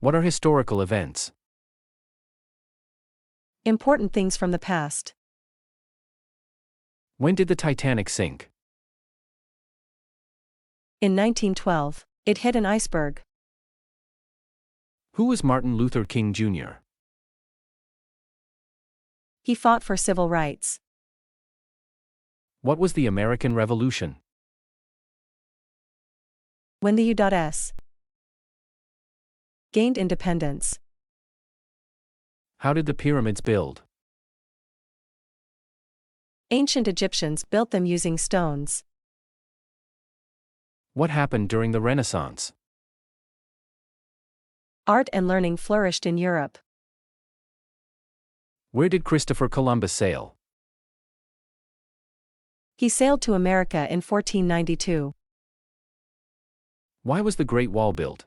What are historical events? Important things from the past. When did the Titanic sink? In 1912, it hit an iceberg. Who was Martin Luther King Jr.? He fought for civil rights. What was the American Revolution? When the U.S. gained independence. How did the pyramids build? Ancient Egyptians built them using stones. What happened during the Renaissance? Art and learning flourished in Europe. Where did Christopher Columbus sail? He sailed to America in 1492. Why was the Great Wall built?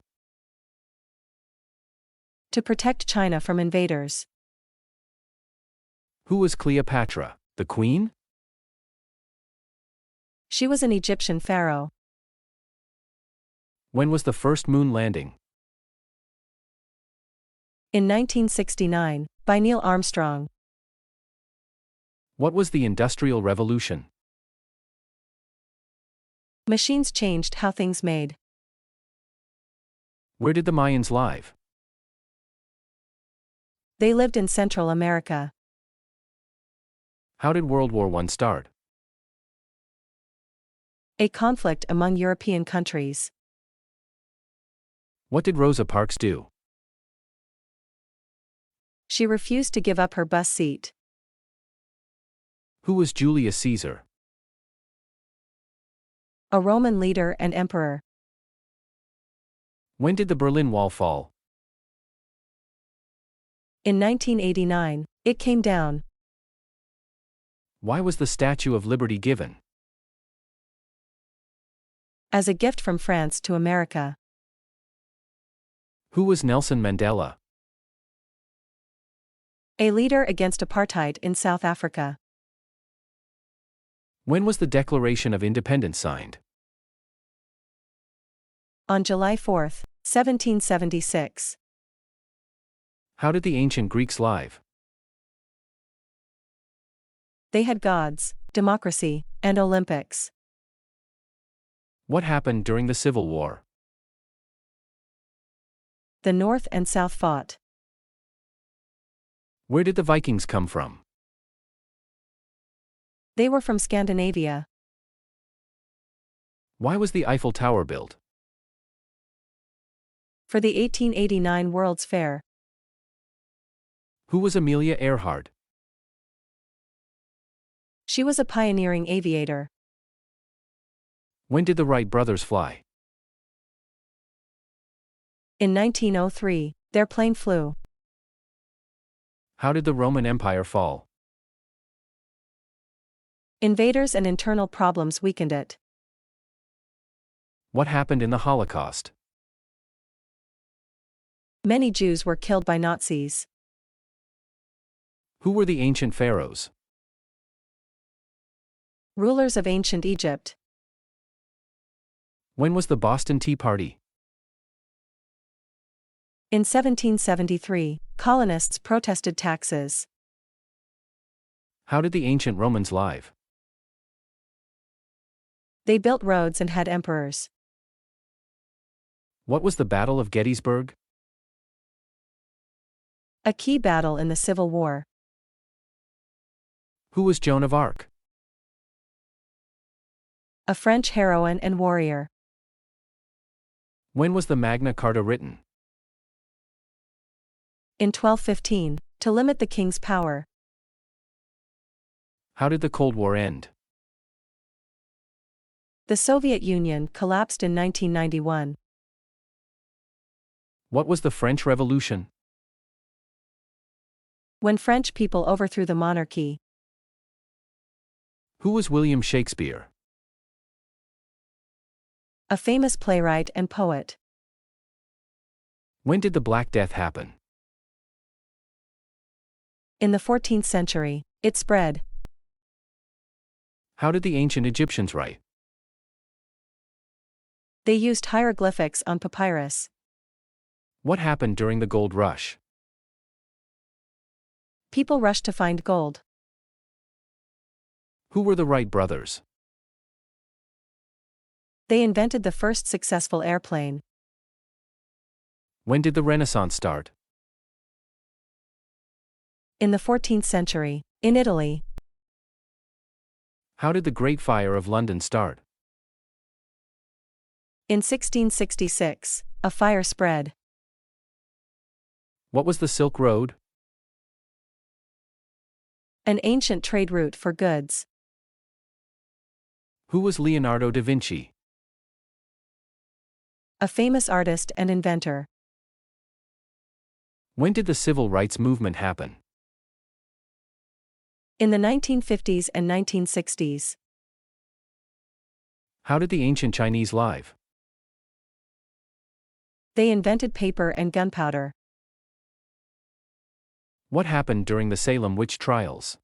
To protect China from invaders. Who was Cleopatra, the queen? She was an Egyptian pharaoh. When was the first moon landing? In 1969, by Neil Armstrong. What was the Industrial Revolution? Machines changed how things made. Where did the Mayans live? They lived in Central America. How did World War I start? A conflict among European countries. What did Rosa Parks do? She refused to give up her bus seat. Who was Julius Caesar? A Roman leader and emperor. When did the Berlin Wall fall? In 1989, it came down. Why was the Statue of Liberty given? As a gift from France to America. Who was Nelson Mandela? A leader against apartheid in South Africa. When was the Declaration of Independence signed? On July 4, 1776. How did the ancient Greeks live? They had gods, democracy, and Olympics. What happened during the Civil War? The North and South fought. Where did the Vikings come from? They were from Scandinavia. Why was the Eiffel Tower built? For the 1889 World's Fair. Who was Amelia Earhart? She was a pioneering aviator. When did the Wright brothers fly? In 1903, their plane flew. How did the Roman Empire fall? Invaders and internal problems weakened it. What happened in the Holocaust? Many Jews were killed by Nazis. Who were the ancient pharaohs? Rulers of ancient Egypt. When was the Boston Tea Party? In 1773, colonists protested taxes. How did the ancient Romans live? They built roads and had emperors. What was the Battle of Gettysburg? A key battle in the Civil War. Who was Joan of Arc? A French heroine and warrior. When was the Magna Carta written? In 1215, to limit the king's power. How did the Cold War end? The Soviet Union collapsed in 1991. What was the French Revolution? When French people overthrew the monarchy. Who was William Shakespeare? A famous playwright and poet. When did the Black Death happen? In the 14th century, it spread. How did the ancient Egyptians write? They used hieroglyphics on papyrus. What happened during the gold rush? People rushed to find gold. Who were the Wright brothers? They invented the first successful airplane. When did the Renaissance start? In the 14th century, in Italy. How did the Great Fire of London start? In 1666, a fire spread. What was the Silk Road? An ancient trade route for goods. Who was Leonardo da Vinci? A famous artist and inventor. When did the Civil Rights Movement happen? In the 1950s and 1960s. How did the ancient Chinese live? They invented paper and gunpowder. What happened during the Salem witch trials?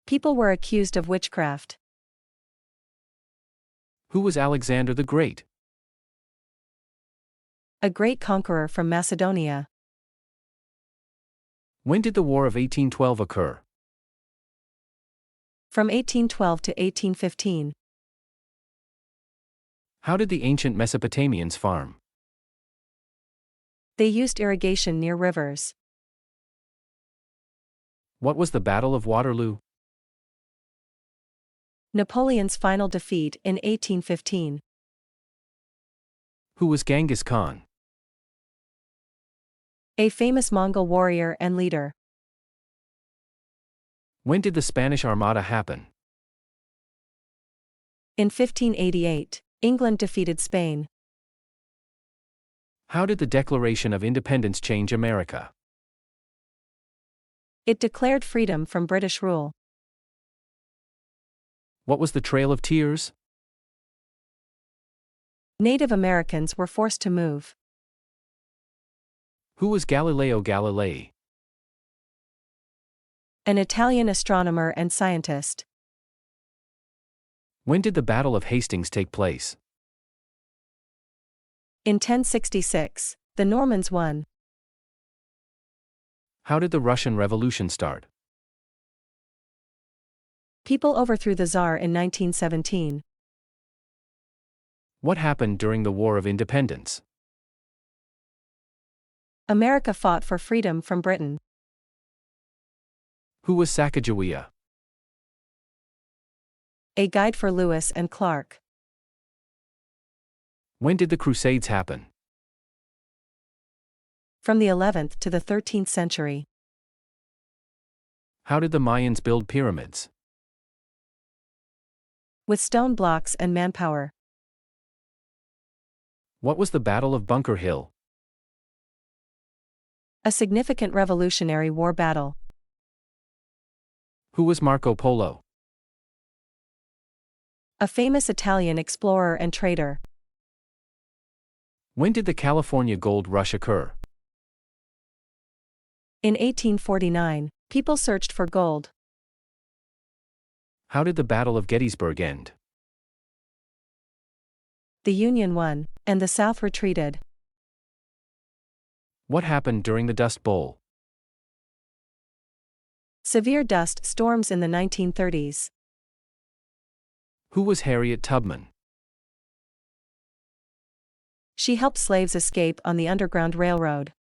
People were accused of witchcraft. Who was Alexander the Great? A great conqueror from Macedonia. When did the War of 1812 occur? From 1812 to 1815. How did the ancient Mesopotamians farm? They used irrigation near rivers. What was the Battle of Waterloo? Napoleon's final defeat in 1815. Who was Genghis Khan? A famous Mongol warrior and leader. When did the Spanish Armada happen? In 1588, England defeated Spain. How did the Declaration of Independence change America? It declared freedom from British rule. What was the Trail of Tears? Native Americans were forced to move. Who was Galileo Galilei? An Italian astronomer and scientist. When did the Battle of Hastings take place? In 1066, the Normans won. How did the Russian Revolution start? People overthrew the Tsar in 1917. What happened during the War of Independence? America fought for freedom from Britain. Who was Sacagawea? A guide for Lewis and Clark. When did the Crusades happen? From the 11th to the 13th century. How did the Mayans build pyramids? With stone blocks and manpower. What was the Battle of Bunker Hill? A significant Revolutionary War battle. Who was Marco Polo? A famous Italian explorer and trader. When did the California Gold Rush occur? In 1849, people searched for gold. How did the Battle of Gettysburg end? The Union won, and the South retreated. What happened during the Dust Bowl? Severe dust storms in the 1930s. Who was Harriet Tubman? She helped slaves escape on the Underground Railroad.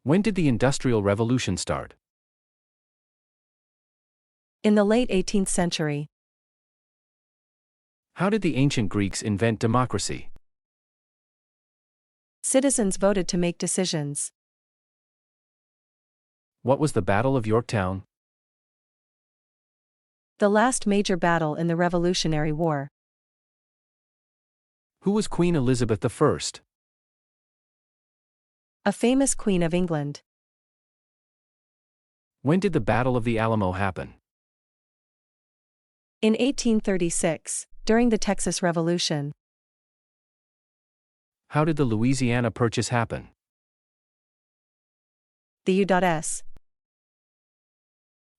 When did the Industrial Revolution start? In the late 18th century. How did the ancient Greeks invent democracy? Citizens voted to make decisions. What was the Battle of Yorktown? The last major battle in the Revolutionary War. Who was Queen Elizabeth I? A famous Queen of England. When did the Battle of the Alamo happen? In 1836, during the Texas Revolution. How did the Louisiana Purchase happen? The U.S.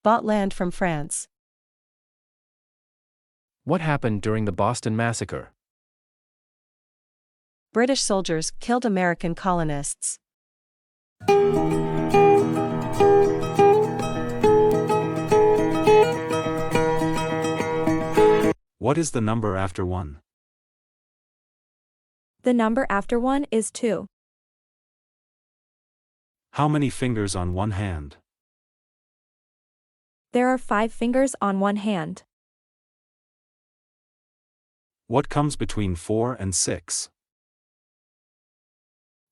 bought land from France. What happened during the Boston Massacre? British soldiers killed American colonists. What is the number after 1? The number after 1 is 2. How many fingers on one hand? There are 5 fingers on one hand. What comes between 4 and 6?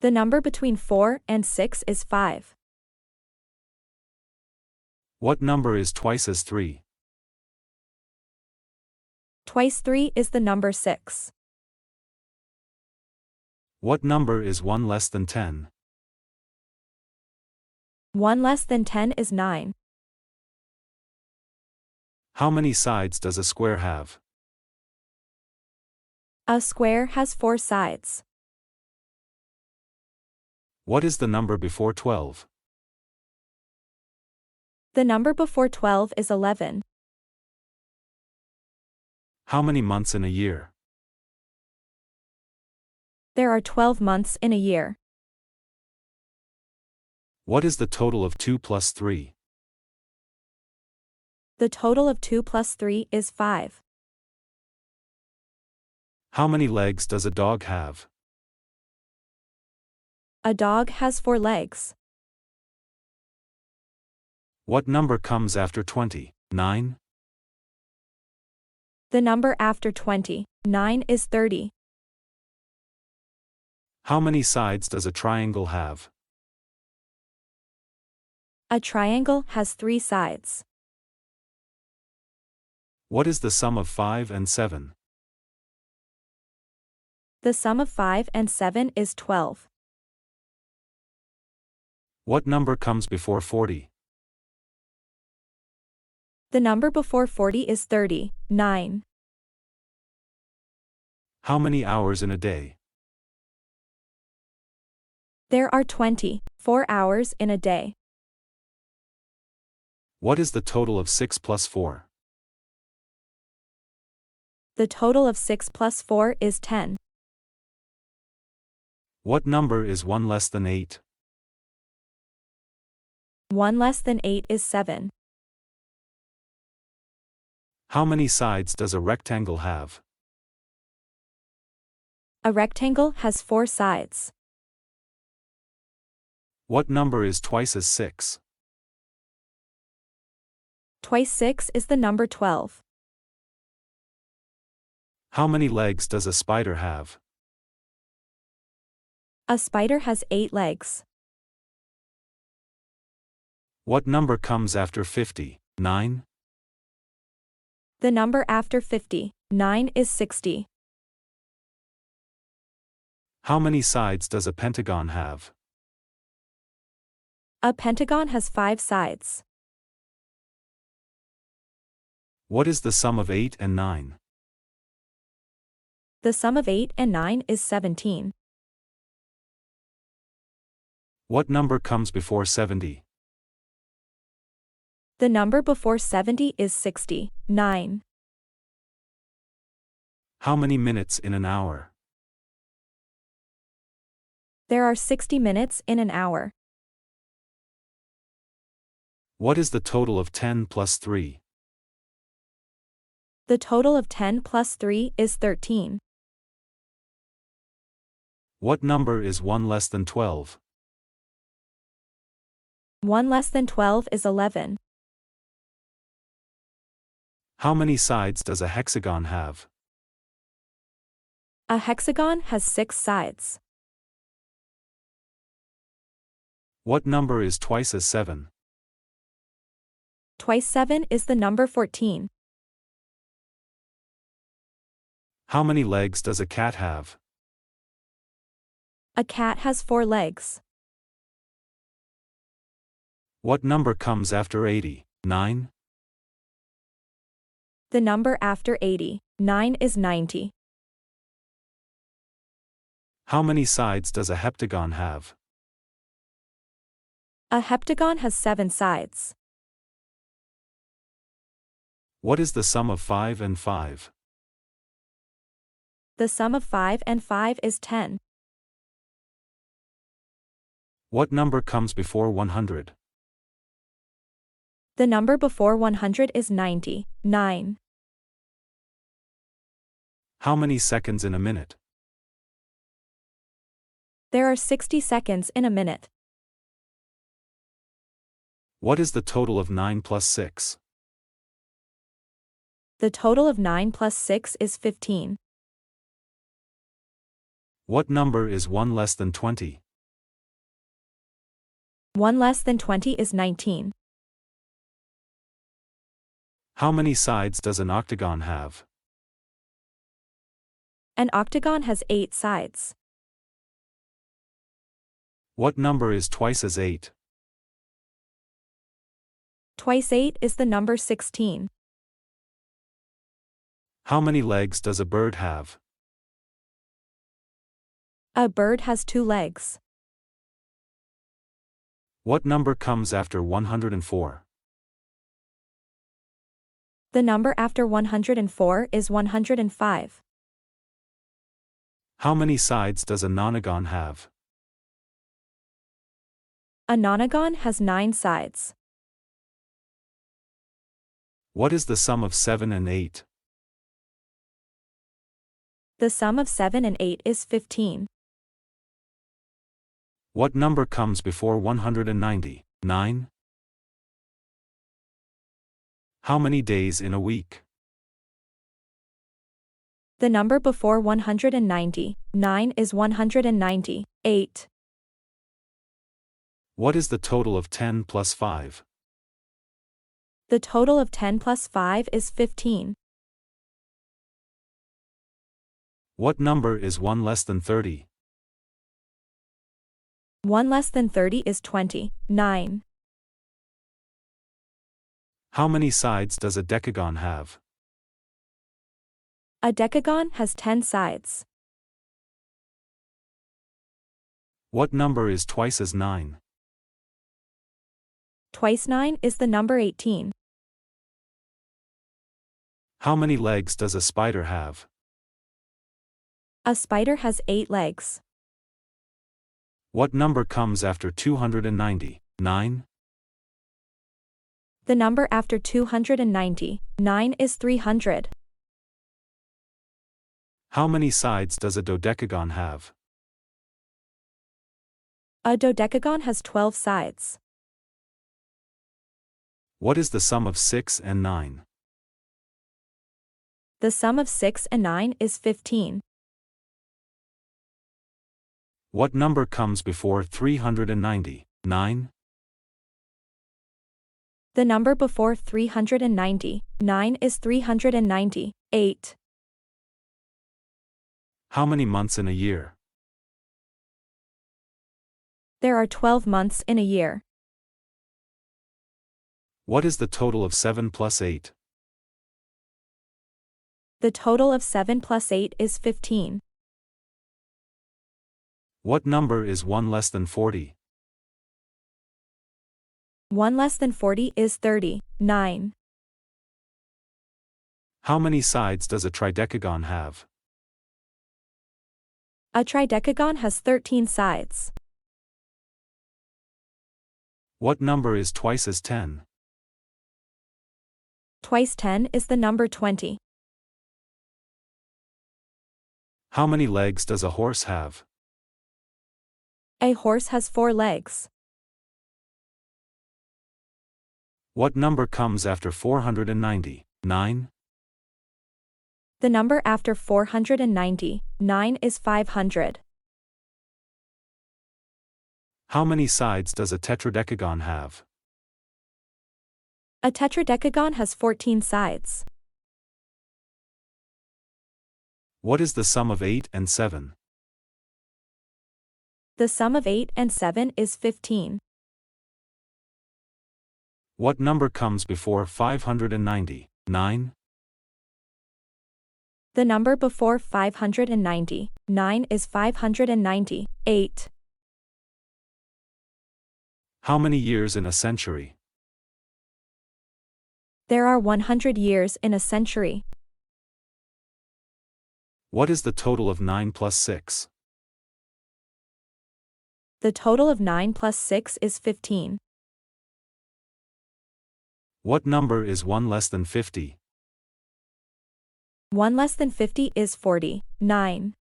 The number between 4 and 6 is 5. What number is twice as 3? Twice 3 is the number 6. What number is 1 less than 10? 1 less than 10 is 9. How many sides does a square have? A square has 4 sides. What is the number before 12? The number before 12 is 11. How many months in a year? There are 12 months in a year. What is the total of 2 plus 3? The total of 2 plus 3 is 5. How many legs does a dog have? A dog has 4 legs. What number comes after 20? 9? The number after 9 is 30. How many sides does a triangle have? A triangle has 3 sides. What is the sum of 5 and 7? The sum of 5 and 7 is 12. What number comes before 40? The number before 40 is 30, 9. How many hours in a day? There are 24 hours in a day. What is the total of 6 plus 4? The total of 6 plus 4 is 10. What number is 1 less than 8? 1 less than 8 is 7. How many sides does a rectangle have? A rectangle has 4 sides. What number is twice as 6? Twice 6 is the number 12. How many legs does a spider have? A spider has 8 legs. What number comes after 50? 9? The number after 9 is 60. How many sides does a pentagon have? A pentagon has 5 sides. What is the sum of 8 and 9? The sum of 8 and 9 is 17. What number comes before 70? The number before 70 is 60, 9. How many minutes in an hour? There are 60 minutes in an hour. What is the total of 10 plus 3? The total of 10 plus 3 is 13. What number is 1 less than 12? 1 less than 12 is 11. How many sides does a hexagon have? A hexagon has 6 sides. What number is twice as 7? Twice 7 is the number 14. How many legs does a cat have? A cat has 4 legs. What number comes after 80? 9? The number after 9 is 90. How many sides does a heptagon have? A heptagon has 7 sides. What is the sum of 5 and 5? The sum of 5 and 5 is 10. What number comes before 100? The number before 100 is 90, 9. How many seconds in a minute? There are 60 seconds in a minute. What is the total of 9 plus 6? The total of 9 plus 6 is 15. What number is 1 less than 20? 1 less than 20 is 19. How many sides does an octagon have? An octagon has 8 sides. What number is twice as 8? Twice 8 is the number 16. How many legs does a bird have? A bird has 2 legs. What number comes after 104? The number after 104 is 105. How many sides does a nonagon have? A nonagon has 9 sides. What is the sum of 7 and 8? The sum of 7 and 8 is 15. What number comes before 190? 9? How many days in a week? The number before 190, 9 is 190, 8. What is the total of 10 plus 5? The total of 10 plus 5 is 15. What number is 1 less than 30? 1 less than 30 is 20, 9. How many sides does a decagon have? A decagon has 10 sides. What number is twice as 9? Twice 9 is the number 18. How many legs does a spider have? A spider has 8 legs. What number comes after 290? 9? The number after 290, 9 is 300. How many sides does a dodecagon have? A dodecagon has 12 sides. What is the sum of 6 and 9? The sum of 6 and 9 is 15. What number comes before 390? 9? The number before 390, 9 is 390, 8. How many months in a year? There are 12 months in a year. What is the total of 7 plus 8? The total of 7 plus 8 is 15. What number is 1 less than 40? 1 less than 40 is 30, 9. How many sides does a tridecagon have? A tridecagon has 13 sides. What number is twice as 10? Twice 10 is the number 20. How many legs does a horse have? A horse has 4 legs. What number comes after 490? 9? The number after 490, 9 is 500. How many sides does a tetradecagon have? A tetradecagon has 14 sides. What is the sum of 8 and 7? The sum of 8 and 7 is 15. What number comes before 590? 9? The number before 590, 9 is 590, 8. How many years in a century? There are 100 years in a century. What is the total of 9 plus 6? The total of 9 plus 6 is 15. What number is 1 less than 50? 1 less than 50 is 40. 9.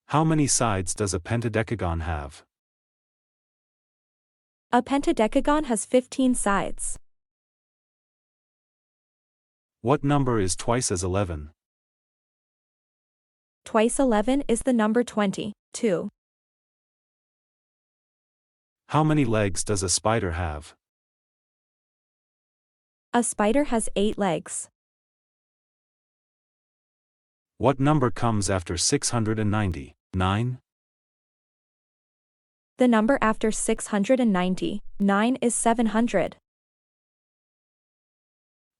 How many sides does a pentadecagon have? A pentadecagon has 15 sides. What number is twice as 11? Twice 11 is the number 20. 2. How many legs does a spider have? A spider has 8 legs. What number comes after 690? 9? The number after 690, 9 is 700.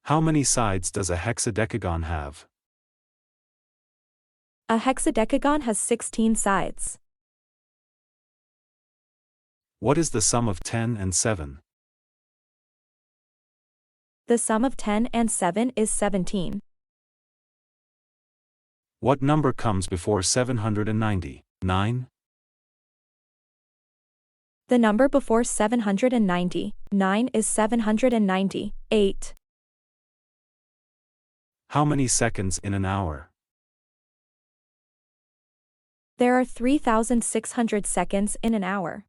How many sides does a hexadecagon have? A hexadecagon has 16 sides. What is the sum of 10 and 7? The sum of 10 and 7 is 17. What number comes before 790? 9? The number before 790, 9 is 790. 8. How many seconds in an hour? There are 3,600 seconds in an hour.